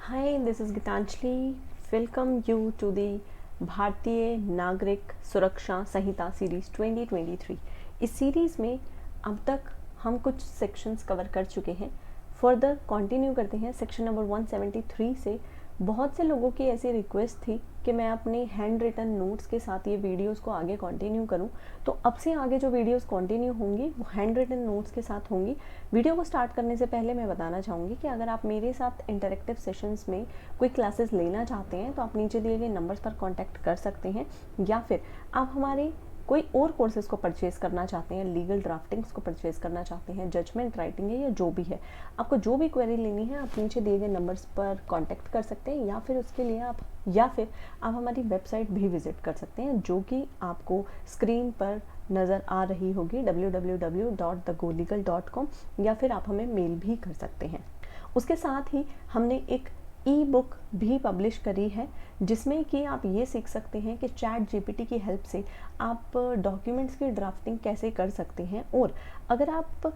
Hi, this is Gitanjali. Welcome you to the भारतीय नागरिक सुरक्षा संहिता सीरीज 2023। इस सीरीज़ में अब तक हम कुछ सेक्शंस कवर कर चुके हैं। फर्दर कंटिन्यू करते हैं सेक्शन नंबर 173 से। बहुत से लोगों की ऐसी रिक्वेस्ट थी कि मैं अपने हैंड रिटन नोट्स के साथ ये वीडियोस को आगे कंटिन्यू करूं, तो अब से आगे जो वीडियोस कंटिन्यू होंगी वो हैंड रिटन नोट्स के साथ होंगी। वीडियो को स्टार्ट करने से पहले मैं बताना चाहूँगी कि अगर आप मेरे साथ इंटरेक्टिव सेशंस में कोई क्लासेस लेना चाहते हैं तो आप नीचे दिए गए नंबर्स पर कॉन्टैक्ट कर सकते हैं, या फिर आप हमारे कोई और कोर्सेज को परचेज़ करना चाहते हैं, लीगल ड्राफ्टिंग्स को परचेज़ करना चाहते हैं, जजमेंट राइटिंग है या जो भी है, आपको जो भी क्वेरी लेनी है आप नीचे दिए गए नंबर्स पर कांटेक्ट कर सकते हैं, या फिर उसके लिए आप हमारी वेबसाइट भी विजिट कर सकते हैं जो कि आपको स्क्रीन पर नज़र आ रही होगी www.thegolegal.com, या फिर आप हमें मेल भी कर सकते हैं। उसके साथ ही हमने एक ई बुक भी पब्लिश करी है जिसमें कि आप ये सीख सकते हैं कि चैट जीपीटी की हेल्प से आप डॉक्यूमेंट्स की ड्राफ्टिंग कैसे कर सकते हैं। और अगर आप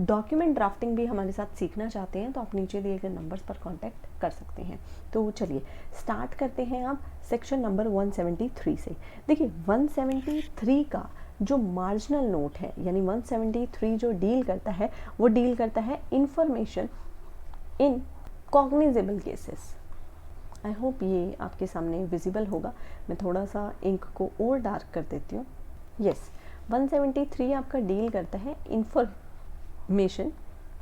डॉक्यूमेंट ड्राफ्टिंग भी हमारे साथ सीखना चाहते हैं तो आप नीचे दिए गए नंबर्स पर कांटेक्ट कर सकते हैं। तो चलिए स्टार्ट करते हैं आप सेक्शन नंबर 173 से। देखिए 173 का जो मार्जिनल नोट है, यानी 173 जो डील करता है वो डील करता है information in cognizable cases. I hope ये आपके सामने विजिबल होगा। मैं थोड़ा सा इंक को और डार्क कर देती हूँ। यस, 173 आपका डील करता है इंफॉर्मेशन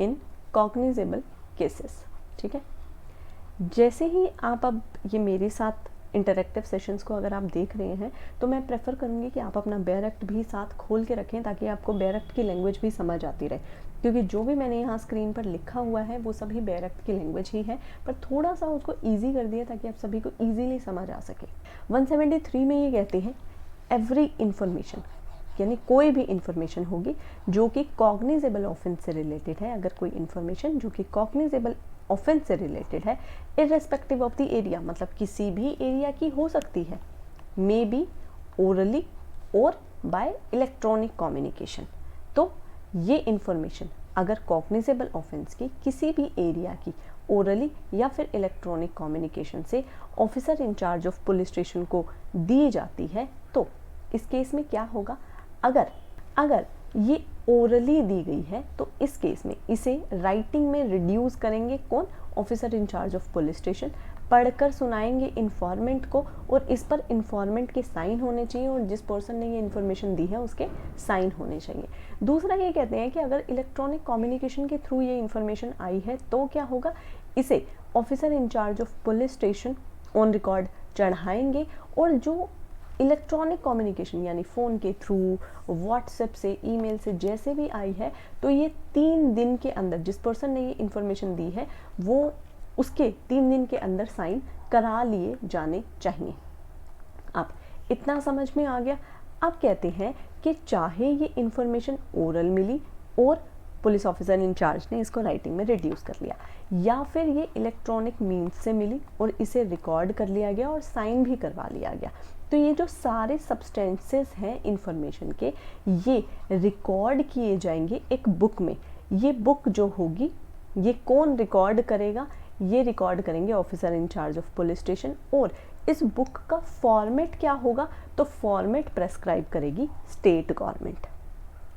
इन कॉग्निजेबल केसेस। ठीक है, जैसे ही आप अब ये मेरे साथ इंटरेक्टिव सेशंस को अगर आप देख रहे हैं तो मैं प्रेफर करूँगी कि आप अपना बेयर एक्ट भी साथ खोल के रखें ताकि आपको बेयर एक्ट की लैंग्वेज भी समझ आती रहे, क्योंकि जो भी मैंने यहाँ स्क्रीन पर लिखा हुआ है वो सभी बेयर एक्ट की लैंग्वेज ही है, पर थोड़ा सा उसको ईजी कर दिया ताकि आप सभी को ईजीली समझ आ सके। 173 में ये कहते हैं एवरी इंफॉर्मेशन, यानी कोई भी इंफॉर्मेशन होगी जो कि कॉग्निजेबल ऑफेंस से रिलेटेड है। अगर कोई इंफॉर्मेशन जो कि कॉग्निजेबल ऑफेंस से रिलेटेड है, इररेस्पेक्टिव ऑफ द एरिया, मतलब किसी भी एरिया की हो सकती है, मे बी ओरली और बाय इलेक्ट्रॉनिक कम्युनिकेशन। तो ये इंफॉर्मेशन अगर कॉग्निजेबल ऑफेंस की किसी भी एरिया की ओरली या फिर इलेक्ट्रॉनिक कम्युनिकेशन से officer incharge of police station को दी जाती है, तो इस केस में क्या होगा, अगर ये ओरली दी गई है तो इस केस में इसे राइटिंग में रिड्यूस करेंगे कौन, officer incharge of police station, पढ़कर सुनाएंगे इन्फॉर्मेंट को, और इस पर इन्फॉर्मेंट के साइन होने चाहिए और जिस पर्सन ने ये इन्फॉर्मेशन दी है उसके साइन होने चाहिए। दूसरा ये कहते हैं कि अगर इलेक्ट्रॉनिक कम्युनिकेशन के थ्रू ये इन्फॉर्मेशन आई है तो क्या होगा, इसे officer incharge of police station on record चढ़ाएंगे, और जो इलेक्ट्रॉनिक कम्युनिकेशन यानी फ़ोन के थ्रू, व्हाट्सएप से, ईमेल से जैसे भी आई है, तो ये 3 दिन के अंदर जिस पर्सन ने ये इन्फॉर्मेशन दी है वो उसके 3 दिन के अंदर साइन करा लिए जाने चाहिए। अब इतना समझ में आ गया। अब कहते हैं कि चाहे ये इन्फॉर्मेशन ओरल मिली और पुलिस ऑफिसर इंचार्ज ने इसको राइटिंग में रिड्यूस कर लिया, या फिर ये इलेक्ट्रॉनिक मीन्स से मिली और इसे रिकॉर्ड कर लिया गया और साइन भी करवा लिया गया, तो ये जो सारे सब्सटेंसेस हैं इंफॉर्मेशन के, ये रिकॉर्ड किए जाएंगे एक बुक में। ये बुक जो होगी ये कौन रिकॉर्ड करेगा, ये रिकॉर्ड करेंगे officer incharge of police station, और इस बुक का फॉर्मेट क्या होगा, तो फॉर्मेट प्रेस्क्राइब करेगी स्टेट गवर्नमेंट।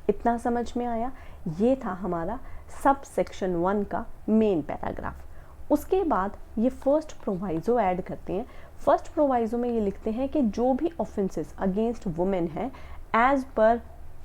इतना समझ में आया। ये था हमारा सब सेक्शन 1 का मेन पैराग्राफ। उसके बाद ये फर्स्ट प्रोवाइजो ऐड करते हैं। फर्स्ट प्रोवाइजो में ये लिखते हैं कि जो भी ऑफेंसेस अगेंस्ट वुमेन है एज पर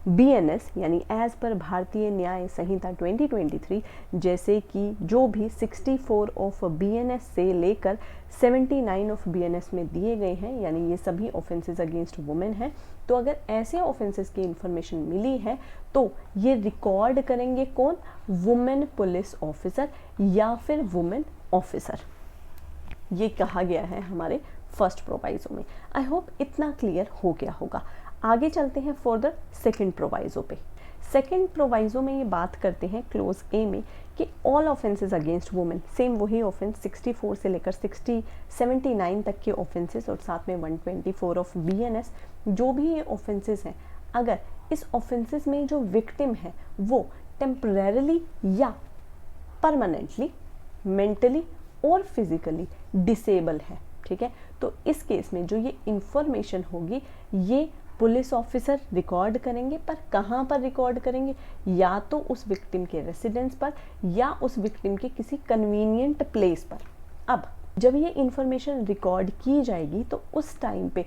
BNS यानी एज पर भारतीय न्याय संहिता 2023, जैसे कि जो भी 64 ऑफ BNS से लेकर 79 ऑफ BNS में दिए गए हैं, यानी ये सभी ऑफेंसेस अगेंस्ट वुमेन हैं, तो अगर ऐसे ऑफेंसेस की इंफॉर्मेशन मिली है तो ये रिकॉर्ड करेंगे कौन, वुमेन पुलिस ऑफिसर या फिर वुमेन ऑफिसर। ये कहा गया है हमारे फर्स्ट प्रोवाइजो में। आई होप इतना क्लियर हो गया होगा। आगे चलते हैं फर्दर सेकंड प्रोवाइजो पे। सेकंड प्रोवाइजो में ये बात करते हैं क्लोज ए में कि all offences against women, same वही ऑफेंस 64 से लेकर 79 तक के ऑफेंसेस और साथ में 124 ऑफ BNS, जो भी ये ऑफेंसेस हैं, अगर इस ऑफेंसेस में जो विक्टिम है वो टेम्परेरली या परमानेंटली, मेंटली और फिजिकली डिसेबल है, ठीक है। तो इस केस में जो ये इंफॉर्मेशन होगी ये पुलिस ऑफिसर रिकॉर्ड करेंगे, पर कहाँ पर रिकॉर्ड करेंगे, या तो उस विक्टिम के रेसिडेंस पर या उस विक्टिम के किसी कन्वीनियंट प्लेस पर। अब जब ये इंफॉर्मेशन रिकॉर्ड की जाएगी तो उस टाइम पे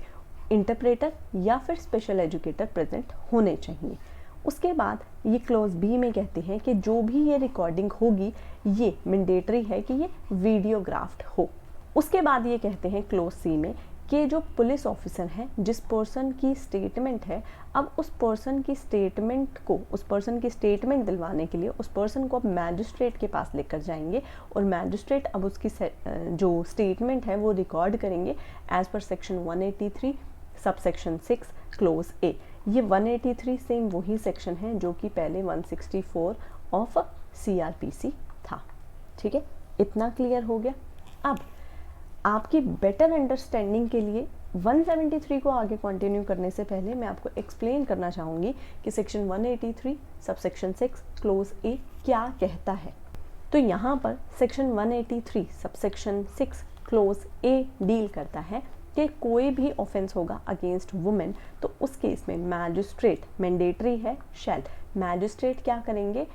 इंटरप्रेटर या फिर स्पेशल एजुकेटर प्रेजेंट होने चाहिए। उसके बाद ये क्लॉज बी में कहते हैं कि जो भी ये रिकॉर्डिंग होगी ये मैंडेटरी है कि ये वीडियोग्राफ्ड हो। उसके बाद ये कहते हैं क्लॉज सी में कि जो पुलिस ऑफिसर हैं, जिस पर्सन की स्टेटमेंट है, अब उस पर्सन की स्टेटमेंट को, उस पर्सन की स्टेटमेंट दिलवाने के लिए उस पर्सन को अब मैजिस्ट्रेट के पास लेकर जाएंगे और मैजिस्ट्रेट अब उसकी जो स्टेटमेंट है वो रिकॉर्ड करेंगे as per section 183 subsection 6 close ए। ये 183 सेम वही सेक्शन है जो कि पहले 164 ऑफ CRPC था, ठीक है। इतना क्लियर हो गया। अब आपकी बेटर अंडरस्टैंडिंग के लिए 173 को आगे कंटिन्यू करने से पहले मैं आपको एक्सप्लेन करना चाहूँगी कि सेक्शन 183 सबसेक्शन 6 क्लोज ए क्या कहता है। तो यहाँ पर सेक्शन 183 सबसेक्शन 6 क्लोज ए डील करता है कि कोई भी ऑफेंस होगा अगेंस्ट वुमेन तो उस केस में मैजिस्ट्रेट, मैंडेटरी है शैल, मैजिस्ट्रेट क्या करेंगे,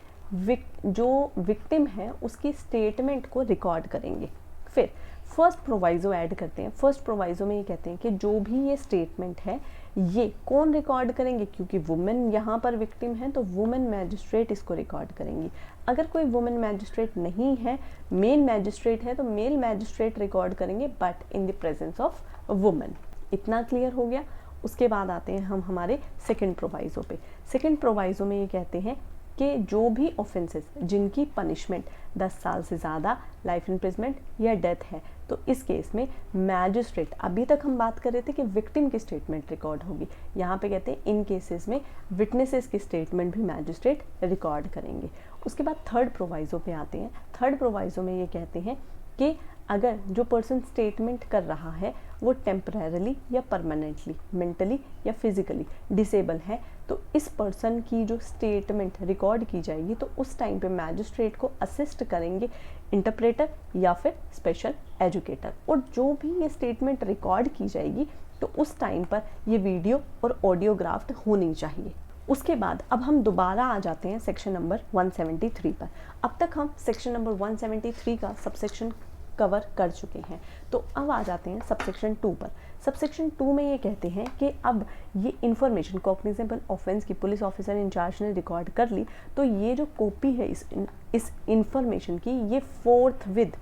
जो विक्टिम है उसकी स्टेटमेंट को रिकॉर्ड करेंगे। फिर फर्स्ट प्रोवाइजो ऐड करते हैं। फर्स्ट प्रोवाइजो में ये कहते हैं कि जो भी ये स्टेटमेंट है ये कौन रिकॉर्ड करेंगे, क्योंकि वुमेन यहाँ पर विक्टिम है तो वुमेन मैजिस्ट्रेट इसको रिकॉर्ड करेंगी। अगर कोई वुमेन मैजिस्ट्रेट नहीं है, मेल मैजिस्ट्रेट है, तो मेल मैजिस्ट्रेट रिकॉर्ड करेंगे but in the presence of women. इतना क्लियर हो गया। उसके बाद आते हैं हम हमारे सेकंड प्रोवाइजो पे। सेकंड प्रोवाइजो में ये कहते हैं कि जो भी ऑफेंसेस जिनकी पनिशमेंट 10 साल से ज़्यादा, लाइफ इम्प्रिजमेंट या डेथ है, तो इस केस में मैजिस्ट्रेट, अभी तक हम बात कर रहे थे कि विक्टिम की स्टेटमेंट रिकॉर्ड होगी, यहाँ पे कहते हैं इन केसेस में विटनेसेस की स्टेटमेंट भी मैजिस्ट्रेट रिकॉर्ड करेंगे। उसके बाद थर्ड प्रोवाइजो पे आते हैं। थर्ड प्रोवाइजो में ये कहते हैं कि अगर जो पर्सन स्टेटमेंट कर रहा है वो टेम्परेरली या परमानेंटली, मेंटली या फिजिकली डिसेबल है, तो इस पर्सन की जो स्टेटमेंट रिकॉर्ड की जाएगी तो उस टाइम पे मैजिस्ट्रेट को असिस्ट करेंगे इंटरप्रेटर या फिर स्पेशल एजुकेटर। और जो भी ये स्टेटमेंट रिकॉर्ड की जाएगी तो उस टाइम पर ये वीडियो और ऑडियोग्राफ्ड होनी चाहिए। उसके बाद अब हम दोबारा आ जाते हैं सेक्शन नंबर 173 पर। अब तक हम सेक्शन नंबर 173 का सबसेक्शन कवर कर चुके हैं, तो अब आ जाते हैं सबसेक्शन 2 पर। सबसेक्शन 2 में ये कहते हैं कि अब ये इन्फॉर्मेशन कॉग्निजेबल ऑफेंस की पुलिस ऑफिसर इंचार्ज ने रिकॉर्ड कर ली, तो ये जो कॉपी है इस इंफॉर्मेशन की, ये फोर्थविद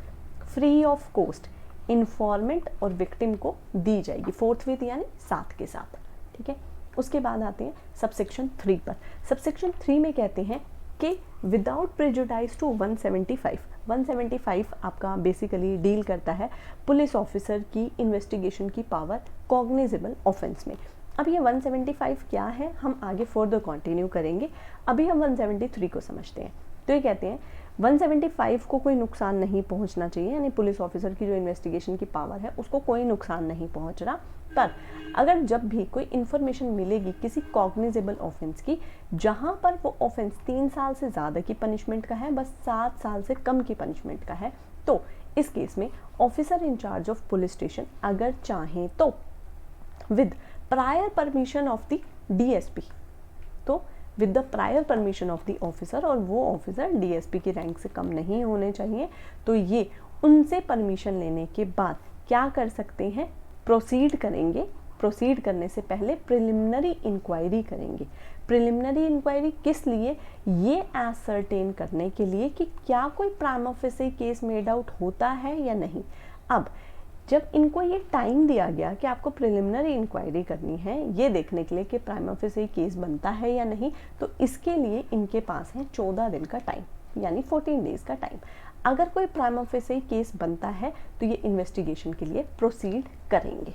फ्री ऑफ कॉस्ट इन्फॉर्मेंट और विक्टिम को दी जाएगी, फोर्थविद यानी साथ के साथ, ठीक है। उसके बाद आते हैं सबसेक्शन 3 पर। सबसेक्शन 3 में कहते हैं कि विदाउट प्रेजुडाइज टू 175 आपका बेसिकली डील करता है पुलिस ऑफिसर की इन्वेस्टिगेशन की पावर कॉग्निजेबल ऑफेंस में। अब ये 175 क्या है हम आगे फर्दर कंटिन्यू करेंगे, अभी हम 173 को समझते हैं। तो ये कहते हैं 175 को कोई नुकसान नहीं पहुंचना चाहिए, यानी पुलिस ऑफिसर की जो इन्वेस्टिगेशन की पावर है उसको कोई नुकसान नहीं पहुंच रहा, पर अगर जब भी कोई इन्फॉर्मेशन मिलेगी किसी कॉग्निजेबल ऑफेंस की जहां पर वो ऑफेंस 3 साल से ज़्यादा की पनिशमेंट का है, बस 7 साल से कम की पनिशमेंट का है, तो इस केस में officer incharge of police station अगर चाहें तो with prior permission of the DSP, तो with the prior permission of the officer, और वो ऑफिसर DSP की रैंक से कम नहीं होने चाहिए, तो ये उनसे परमिशन लेने के बाद क्या कर सकते हैं, प्रोसीड करेंगे। प्रोसीड करने से पहले प्रिलिमिनरी इंक्वायरी करेंगे। प्रिलिमिनरी इंक्वायरी किस लिए, ये एसर्टेन करने के लिए कि क्या कोई prima facie case made out होता है या नहीं। अब जब इनको ये टाइम दिया गया कि आपको प्रिलिमिनरी इंक्वायरी करनी है ये देखने के लिए कि प्राइमा फेसी केस बनता है या नहीं, तो इसके लिए इनके पास है 14 दिन का टाइम, यानी 14 डेज का टाइम। अगर कोई प्राइमा फेसी केस बनता है तो ये इन्वेस्टिगेशन के लिए प्रोसीड करेंगे।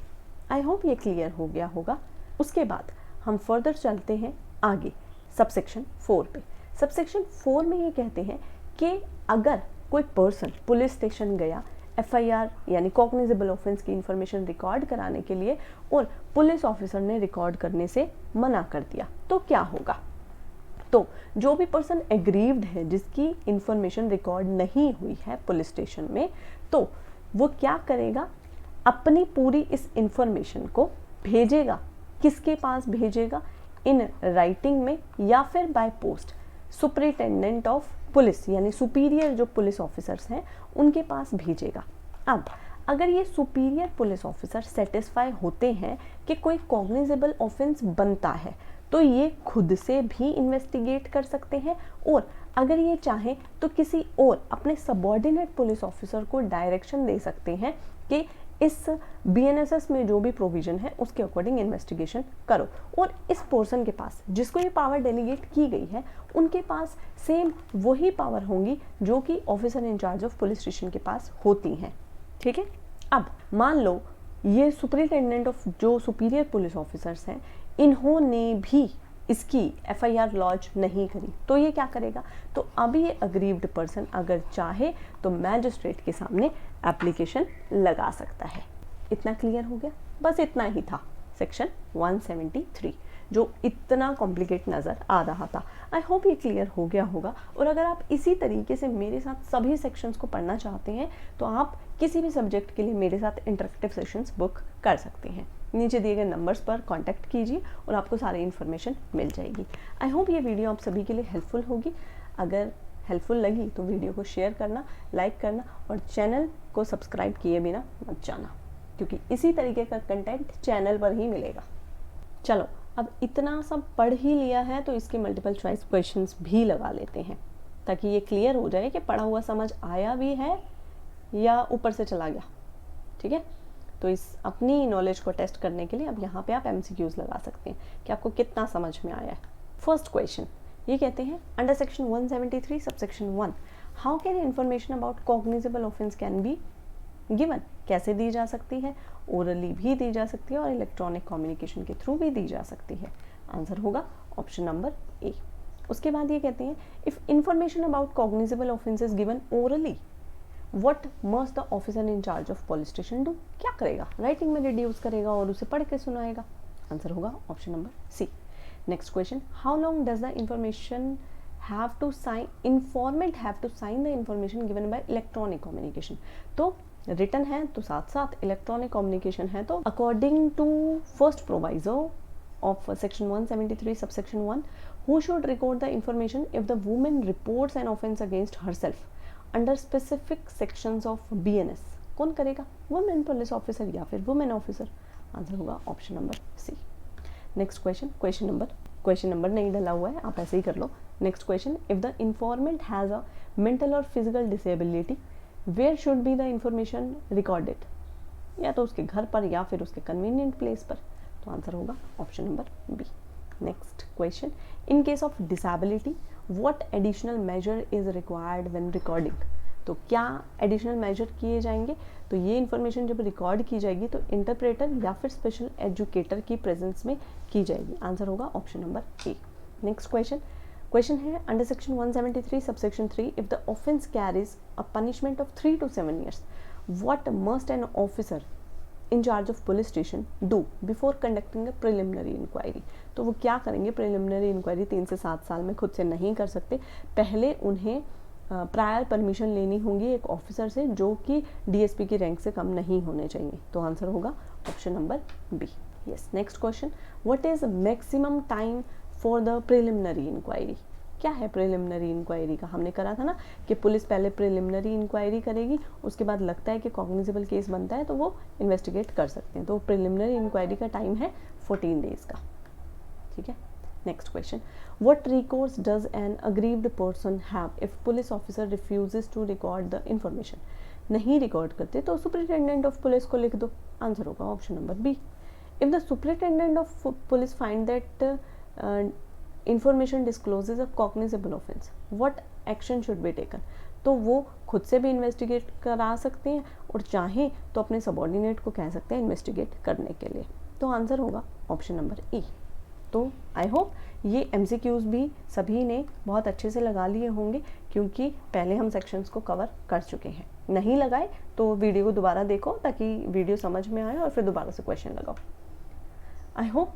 आई होप ये क्लियर हो गया होगा। उसके बाद हम फर्दर चलते हैं आगे सबसेक्शन 4 पे। सबसेक्शन 4 में ये कहते हैं कि अगर कोई पर्सन पुलिस स्टेशन गया FIR यानी कॉग्निजेबल ऑफेंस की इंफॉर्मेशन रिकॉर्ड कराने के लिए और पुलिस ऑफिसर ने रिकॉर्ड करने से मना कर दिया तो क्या होगा। तो जो भी पर्सन एग्रीव्ड है, जिसकी इंफॉर्मेशन रिकॉर्ड नहीं हुई है पुलिस स्टेशन में, तो वो क्या करेगा, अपनी पूरी इस इंफॉर्मेशन को भेजेगा। किसके पास भेजेगा, इन राइटिंग में या फिर by post superintendent of police, यानी सुपीरियर जो पुलिस ऑफिसर्स हैं उनके पास भेजेगा। अब अगर ये सुपीरियर पुलिस ऑफिसर सेटिस्फाई होते हैं कि कोई कॉग्निजेबल ऑफेंस बनता है, तो ये खुद से भी इन्वेस्टिगेट कर सकते हैं, और अगर ये चाहें तो किसी और अपने सबऑर्डिनेट पुलिस ऑफिसर को डायरेक्शन दे सकते हैं कि इस BNSS में जो भी प्रोविजन है उसके अकॉर्डिंग इन्वेस्टिगेशन करो। और इस पर्सन के पास, जिसको ये पावर डेलीगेट की गई है, उनके पास सेम वही पावर होंगी जो कि officer incharge of police station के पास होती हैं। ठीक है। अब मान लो ये सुपरिटेंडेंट ऑफ जो सुपीरियर पुलिस ऑफिसर्स हैं, इन्होंने भी इसकी FIR लॉन्च नहीं करी, तो ये क्या करेगा, तो अभी ये अग्रीव्ड पर्सन अगर चाहे तो मैजिस्ट्रेट के सामने एप्लीकेशन लगा सकता है। इतना क्लियर हो गया? बस इतना ही था सेक्शन 173, जो इतना कॉम्प्लिकेट नज़र आ रहा था। आई होप ये क्लियर हो गया होगा। और अगर आप इसी तरीके से मेरे साथ सभी सेक्शंस को पढ़ना चाहते हैं तो आप किसी भी सब्जेक्ट के लिए मेरे साथ इंटरेक्टिव सेशंस बुक कर सकते हैं। नीचे दिए गए नंबर्स पर कांटेक्ट कीजिए और आपको सारी इन्फॉर्मेशन मिल जाएगी। आई होप ये वीडियो आप सभी के लिए हेल्पफुल होगी। अगर हेल्पफुल लगी तो वीडियो को शेयर करना, लाइक करना और चैनल को सब्सक्राइब किए बिना मत जाना, क्योंकि इसी तरीके का कंटेंट चैनल पर ही मिलेगा। चलो, अब इतना सब पढ़ ही लिया है तो इसके मल्टीपल चॉइस क्वेश्चंस भी लगा लेते हैं, ताकि ये क्लियर हो जाए कि पढ़ा हुआ समझ आया भी है या ऊपर से चला गया। ठीक है। तो इस अपनी नॉलेज को टेस्ट करने के लिए अब यहाँ पे आप MCQs लगा सकते हैं कि आपको कितना समझ में आया है। फर्स्ट क्वेश्चन ये कहते हैं, under section 173 subsection 1 how can information about cognizable offence can be given, कैसे दी जा सकती है, ओरली भी दी जा सकती है और इलेक्ट्रॉनिक कम्युनिकेशन के थ्रू भी दी जा सकती है। आंसर होगा ऑप्शन नंबर ए। उसके बाद ये कहते हैं, if information about cognizable offence is given orally what must the officer in charge of police station do, क्या करेगा, राइटिंग में रिड्यूस करेगा और उसे पढ़ के सुनाएगा। आंसर होगा option number C. Next question, how long does the information have to sign, informant have to sign the information given by electronic communication। तो रिटन है तो साथ साथ इलेक्ट्रॉनिक कम्युनिकेशन है, तो according to first proviso of section 173 subsection 1 who should record the information if the women reports an offence against herself under specific sections of BNS, कौन करेगा, women police officer या फिर वुमेन ऑफिसर। आंसर होगा option number C. Next question, question number नहीं डला हुआ है, आप ऐसे ही कर लो। Next question, if the informant has a mental और physical disability where should be the information recorded, या तो उसके घर पर या फिर उसके कन्वीनियंट प्लेस पर। तो आंसर होगा option number B. Next question, in case of disability what additional measure is required when recording, तो क्या एडिशनल मेजर किए जाएंगे, तो ये इन्फॉर्मेशन जब रिकॉर्ड की जाएगी तो इंटरप्रेटर या फिर स्पेशल एजुकेटर की प्रेजेंस में की जाएगी। आंसर होगा option number A. Next question है, under section 173 subsection 3 if the offence carries a punishment of 3 to 7 years what must an officer in charge of police station do before conducting a preliminary inquiry, तो वो क्या करेंगे, preliminary inquiry 3 से 7 साल में खुद से नहीं कर सकते, पहले उन्हें प्रायर परमिशन लेनी होगी एक ऑफिसर से जो कि DSP की रैंक से कम नहीं होने चाहिए। तो आंसर होगा option number B. Yes. Next question, what is maximum time for the preliminary inquiry, क्या है प्रिलिमिनरी इंक्वायरी का, हमने करा था ना कि पुलिस पहले प्रिलिमिनरी इंक्वायरी करेगी, उसके बाद लगता है कि कॉग्निजेबल केस बनता है तो वो इन्वेस्टिगेट कर सकते हैं। तो प्रिलिमिनरी इंक्वायरी का टाइम है 14 डेज का। ठीक है। Next question, what records does an aggrieved person have if police officer refuses to record the information, नहीं रिकॉर्ड करते तो सुपरिटेंडेंट ऑफ पुलिस को लिख दो। आंसर होगा option number B. If the superintendent of police find that information discloses a cognizable offence what action should be taken, तो वो खुद से भी इन्वेस्टिगेट करा सकते हैं और चाहें तो अपने सबऑर्डिनेट को कह सकते हैं इन्वेस्टिगेट करने के लिए। तो आंसर होगा ऑप्शन नंबर ई। तो आई होप ये MCQs भी सभी ने बहुत अच्छे से लगा लिए होंगे, क्योंकि पहले हम सेक्शंस को कवर कर चुके हैं। नहीं लगाए तो वीडियो को दोबारा देखो ताकि वीडियो समझ में आए और फिर दोबारा से क्वेश्चन लगाओ। आई होप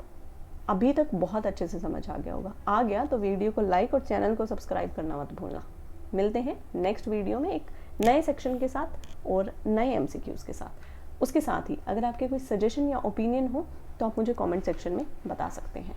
अभी तक बहुत अच्छे से समझ आ गया होगा। आ गया तो वीडियो को लाइक और चैनल को सब्सक्राइब करना मत भूलना। मिलते हैं नेक्स्ट वीडियो में एक नए सेक्शन के साथ और नए MCQs के साथ। उसके साथ ही अगर आपके कोई सजेशन या ओपिनियन हो तो आप मुझे कमेंट सेक्शन में बता सकते हैं।